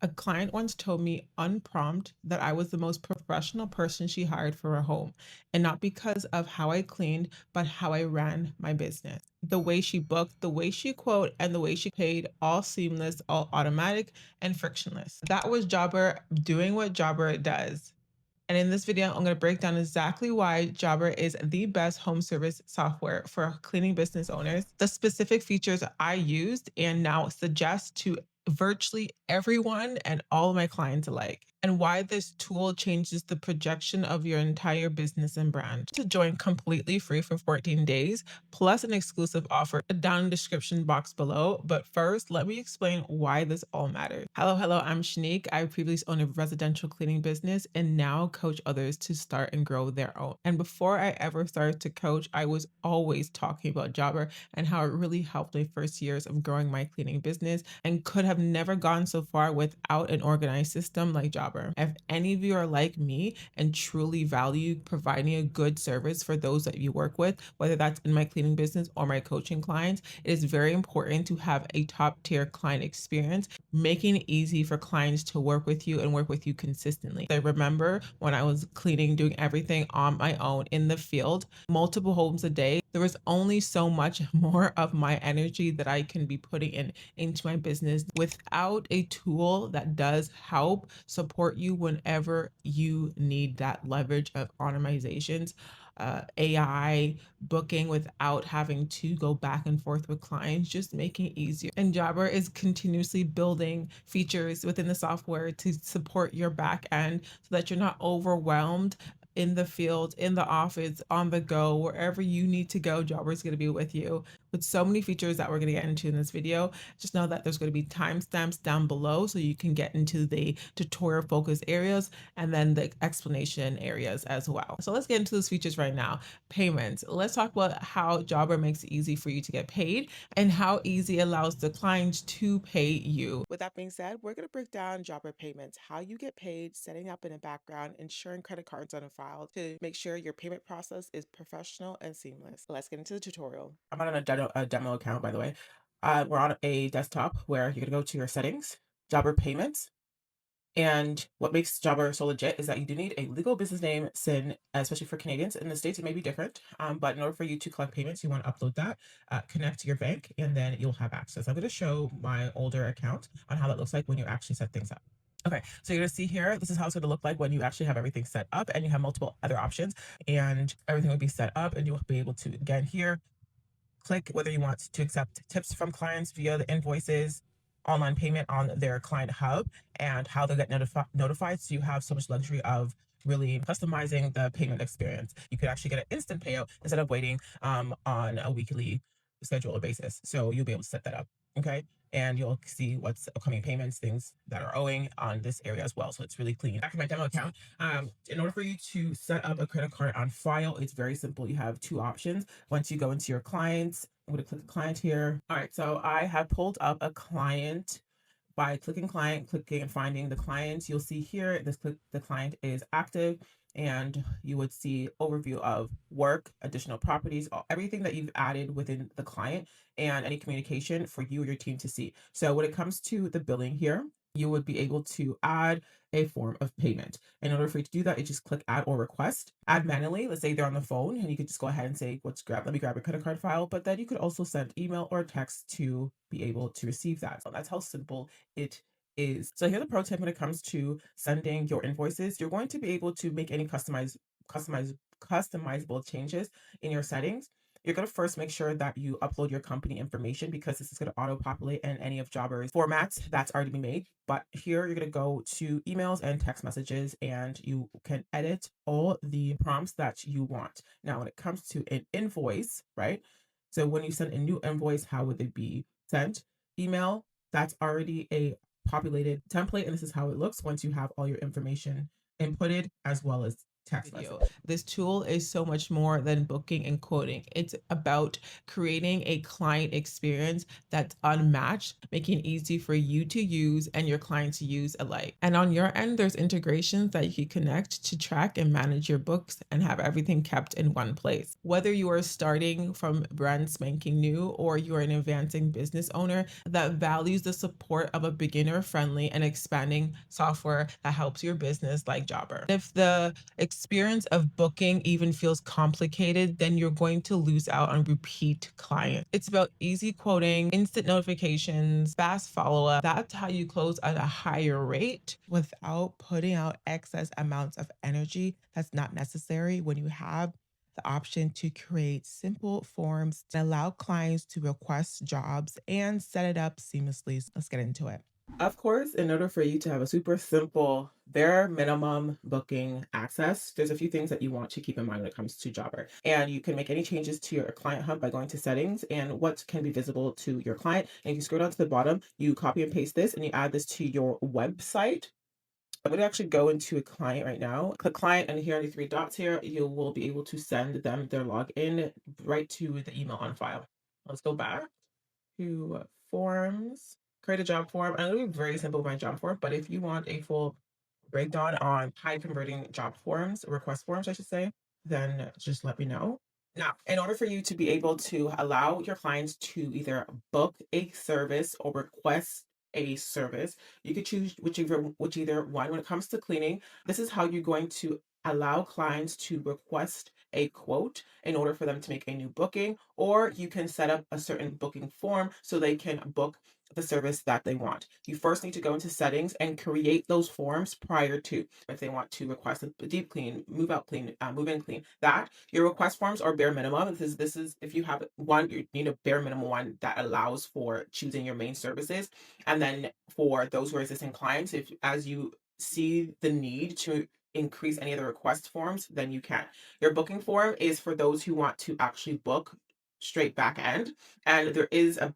A client once told me unprompt that I was the most professional person she hired for her home, and not because of how I cleaned, but how I ran my business. The way she booked, the way she quote, and the way she paid, all seamless, all automatic, and frictionless. That was Jobber doing what Jobber does. And in this video, I'm going to break down exactly why Jobber is the best home service software for cleaning business owners, the specific features I used and now suggest to virtually everyone and all of my clients alike, and why this tool changes the projection of your entire business and brand. To join completely free for 14 days, plus an exclusive offer down in the description box below. But first, let me explain why this all matters. Hello, I'm Chanique. I previously owned a residential cleaning business and now coach others to start and grow their own. And before I ever started to coach, I was always talking about Jobber and how it really helped my first years of growing my cleaning business, and could have never gone so far without an organized system like Jobber. If any of you are like me and truly value providing a good service for those that you work with, whether that's in my cleaning business or my coaching clients, it is very important to have a top tier client experience, making it easy for clients to work with you and work with you consistently. I remember when I was cleaning, doing everything on my own in the field, multiple homes a day, there was only so much more of my energy that I can be putting into my business. Without a tool that does help support you whenever you need that leverage of automatizations, AI booking without having to go back and forth with clients, just making it easier. And Jobber is continuously building features within the software to support your back end so that you're not overwhelmed in the field, in the office, on the go, wherever you need to go. Jobber is going to be with you with so many features that we're going to get into in this video. Just know that there's going to be timestamps down below so you can get into the tutorial focus areas and then the explanation areas as well. So let's get into those features right now. Payments. Let's talk about how Jobber makes it easy for you to get paid and how easy it allows the client to pay you. With that being said, we're going to break down Jobber payments, how you get paid, setting up in the background, ensuring credit cards on a file to make sure your payment process is professional and seamless. Let's get into the tutorial. I'm on a demo account, by the way. We're on a desktop where you're going to go to your settings, Jobber payments. And what makes Jobber so legit is that you do need a legal business name, SIN, especially for Canadians. In the States, it may be different, but in order for you to collect payments, you want to upload that, connect to your bank, and then you'll have access. I'm going to show my older account on how that looks like when you actually set things up. Okay, so you're going to see here, this is how it's going to look like when you actually have everything set up and you have multiple other options, and everything will be set up, and you'll be able to, again, here, click whether you want to accept tips from clients via the invoices, online payment on their client hub, and how they'll get notified. So you have so much luxury of really customizing the payment experience. You could actually get an instant payout instead of waiting on a weekly schedule or basis. So you'll be able to set that up. Okay. And you'll see what's upcoming payments, things that are owing on this area as well. So it's really clean. Back to my demo account. In order for you to set up a credit card on file, it's very simple. You have two options. Once you go into your clients, I'm going to click client here. All right. So I have pulled up a client by clicking client, clicking and finding the client. You'll see here, the client is active, and you would see overview of work, additional properties, everything that you've added within the client, and any communication for you or your team to see. So when it comes to the billing here, you would be able to add a form of payment. In order for you to do that, you just click add or request. Add manually. Let's say they're on the phone, and you could just go ahead and say, let me grab a credit card file. But then you could also send email or text to be able to receive that. So that's how simple it is. So here's a pro tip when it comes to sending your invoices. You're going to be able to make any customizable changes in your settings. You're going to first make sure that you upload your company information, because this is going to auto-populate in any of Jobber's formats that's already been made. But here you're going to go to emails and text messages, and you can edit all the prompts that you want. Now, when it comes to an invoice, right? So when you send a new invoice, how would it be sent? Email, that's already a populated template, and this is how it looks once you have all your information inputted, as well as text video. This tool is so much more than booking and quoting. It's about creating a client experience that's unmatched, making it easy for you to use and your client to use alike. And on your end, there's integrations that you can connect to track and manage your books and have everything kept in one place. Whether you are starting from brand spanking new or you're an advancing business owner that values the support of a beginner friendly and expanding software that helps your business like Jobber. If the experience of booking even feels complicated, then you're going to lose out on repeat clients. It's about easy quoting, instant notifications, fast follow up. That's how you close at a higher rate without putting out excess amounts of energy that's not necessary when you have the option to create simple forms that allow clients to request jobs and set it up seamlessly. Let's get into it. Of course, in order for you to have a super simple, bare minimum booking access, there's a few things that you want to keep in mind when it comes to Jobber. And you can make any changes to your client hub by going to settings and what can be visible to your client. And if you scroll down to the bottom, you copy and paste this and you add this to your website. I'm going to actually go into a client right now. Click client, and here are the three dots here. You will be able to send them their login right to the email on file. Let's go back to forms, create a job form. I'm going to be very simple with my job form, but if you want a full breakdown on high converting job forms, request forms, I should say, then just let me know. Now, in order for you to be able to allow your clients to either book a service or request a service, you could choose which either one. When it comes to cleaning, this is how you're going to allow clients to request a quote in order for them to make a new booking, or you can set up a certain booking form so they can book the service that they want. You first need to go into settings and create those forms prior to, if they want to request a deep clean, move out clean, move in clean, that your request forms are bare minimum. This is if you have one, you need a bare minimum one that allows for choosing your main services. And then for those who are existing clients, if as you see the need to increase any of the request forms, then you can. Your booking form is for those who want to actually book straight back end. And there is a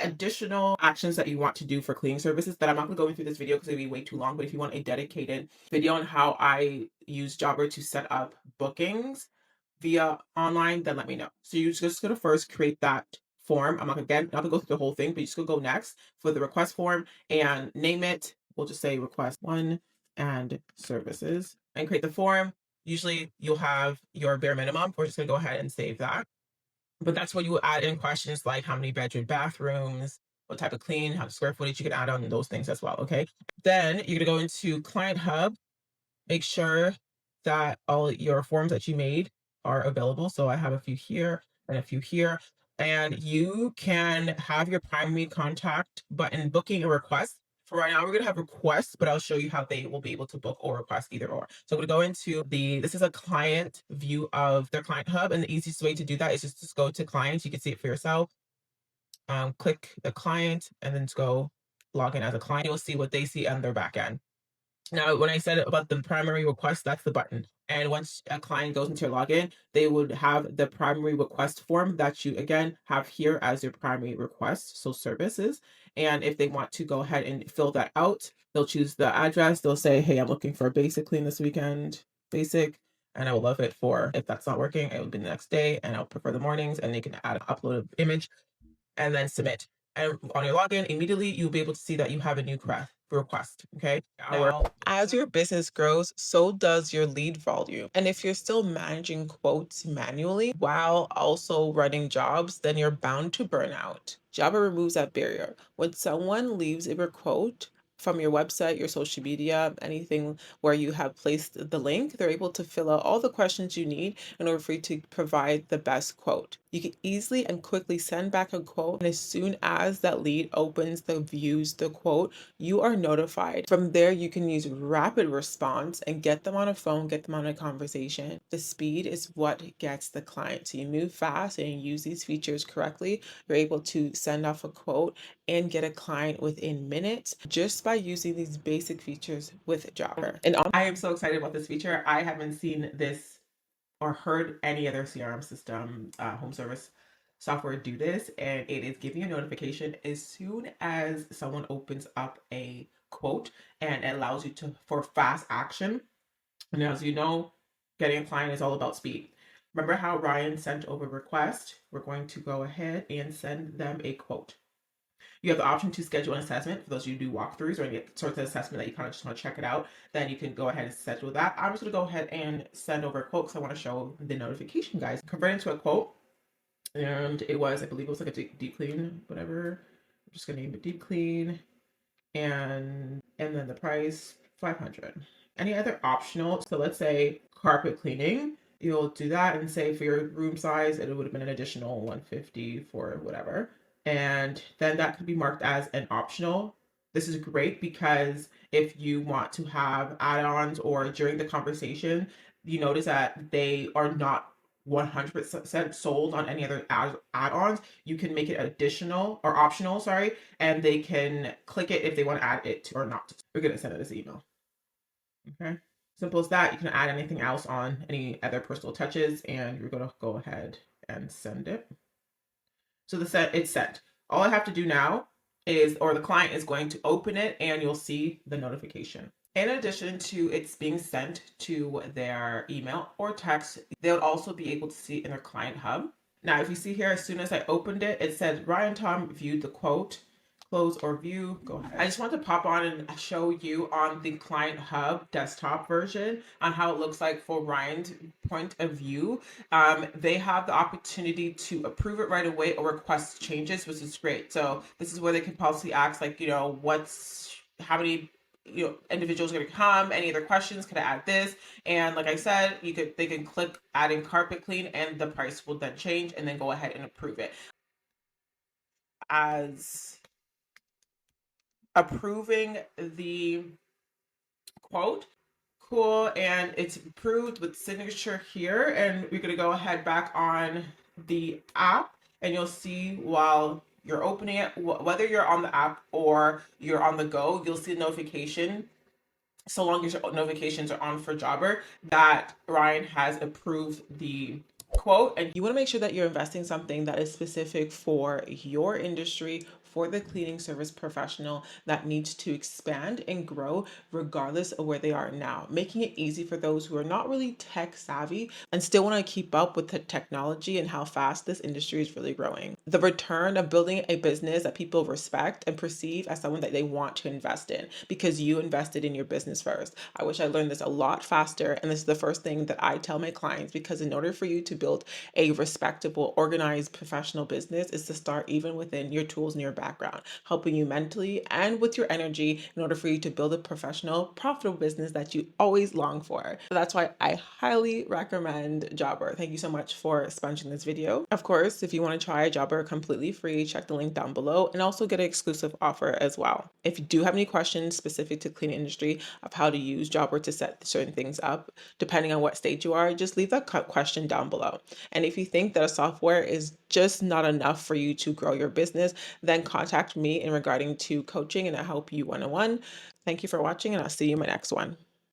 additional actions that you want to do for cleaning services that I'm not going to go into this video because it'd be way too long. But if you want a dedicated video on how I use Jobber to set up bookings via online, then let me know. So you're just going to first create that form. I'm not going to go through the whole thing, but you're just going to go next for the request form and name it. We'll just say request one and services and create the form. Usually you'll have your bare minimum. We're just going to go ahead and save that. But that's where you add in questions like how many bedroom bathrooms, what type of clean, how square footage. You can add on those things as well. Okay. Then you're gonna go into Client Hub, make sure that all your forms that you made are available. So I have a few here and a few here. And you can have your primary contact button booking a request. For right now, we're gonna have requests, but I'll show you how they will be able to book or request either or. So I'm gonna go into this is a client view of their client hub, and the easiest way to do that is just to go to clients. You can see it for yourself. Click the client and then just go log in as a client. You'll see what they see on their back end. Now, when I said about the primary request, that's the button. And once a client goes into your login, they would have the primary request form that you again have here as your primary request, so services. And if they want to go ahead and fill that out, they'll choose the address. They'll say, hey, I'm looking for a basic clean this weekend, basic. And I would love it for, if that's not working, it would be the next day. And I'll prefer the mornings. And they can add upload an image and then submit. And on your login, immediately you'll be able to see that you have a new request. Okay. Now, as your business grows, so does your lead volume. And if you're still managing quotes manually while also running jobs, then you're bound to burn out. Java removes that barrier. When someone leaves a quote from your website, your social media, anything where you have placed the link, they're able to fill out all the questions you need in order for you to provide the best quote. You can easily and quickly send back a quote, and as soon as that lead opens views the quote, you are notified. From there, you can use rapid response and get them on a phone, get them on a conversation. The speed is what gets the client. So you move fast and you use these features correctly, you're able to send off a quote and get a client within minutes just by using these basic features with Jobber. And I am so excited about this feature. I haven't seen this or heard any other CRM system, home service software do this, and it is giving you a notification as soon as someone opens up a quote, and it allows you to for fast action. And as you know, Getting a client is all about speed. Remember how Ryan sent over a request? We're going to go ahead and send them a quote. You have the option to schedule an assessment for those of you who do walkthroughs or any sorts of assessment that you kind of just want to check it out. Then you can go ahead and schedule that. I'm just going to go ahead and send over a quote because I want to show the notification, guys. Convert into a quote, and it was, I believe it was like a deep clean, whatever. I'm just going to name it deep clean, and then the price 500. Any other optional? So let's say carpet cleaning. You'll do that and say for your room size, it would have been an additional 150 for whatever. And then that could be marked as an optional. This is great because if you want to have add-ons or during the conversation, you notice that they are not 100% sold on any other add-ons, you can make it additional or optional, sorry, and they can click it if they want to add it or not. We're going to send it as email. Okay. Simple as that. You can add anything else on, any other personal touches, and you're going to go ahead and send it. So it's sent. All I have to do now is, or the client is going to open it and you'll see the notification. In addition to it's being sent to their email or text, they'll also be able to see it in their client hub. Now, if you see here, as soon as I opened it, it said Ryan Tom viewed the quote. Close or view, go ahead. I just want to pop on and show you on the Client Hub desktop version on how it looks like for Ryan's point of view. They have the opportunity to approve it right away or request changes, which is great. So this is where they can policy ask, like, how many individuals are going to come, any other questions, could I add this? And like I said, they can click adding carpet clean and the price will then change and then go ahead and approve it. As approving the quote, cool, and it's approved with signature here, and we're going to go ahead back on the app and you'll see while you're opening it, whether you're on the app or you're on the go, you'll see a notification, so long as your notifications are on for Jobber, that Ryan has approved the quote. And you want to make sure that you're investing something that is specific for your industry, for the cleaning service professional that needs to expand and grow regardless of where they are now, making it easy for those who are not really tech savvy and still want to keep up with the technology and how fast this industry is really growing. The return of building a business that people respect and perceive as someone that they want to invest in because you invested in your business first. I wish I learned this a lot faster, and this is the first thing that I tell my clients, because in order for you to build a respectable, organized, professional business is to start even within your tools and your background, helping you mentally and with your energy in order for you to build a professional, profitable business that you always long for. So that's why I highly recommend Jobber. Thank you so much for sponsoring this video. Of course, if you want to try Jobber completely free, check the link down below and also get an exclusive offer as well. If you do have any questions specific to cleaning industry of how to use Jobber to set certain things up, depending on what stage you are, just leave that question down below. And if you think that a software is just not enough for you to grow your business, then contact me in regarding to coaching and I help you one-on-one. Thank you for watching and I'll see you in my next one.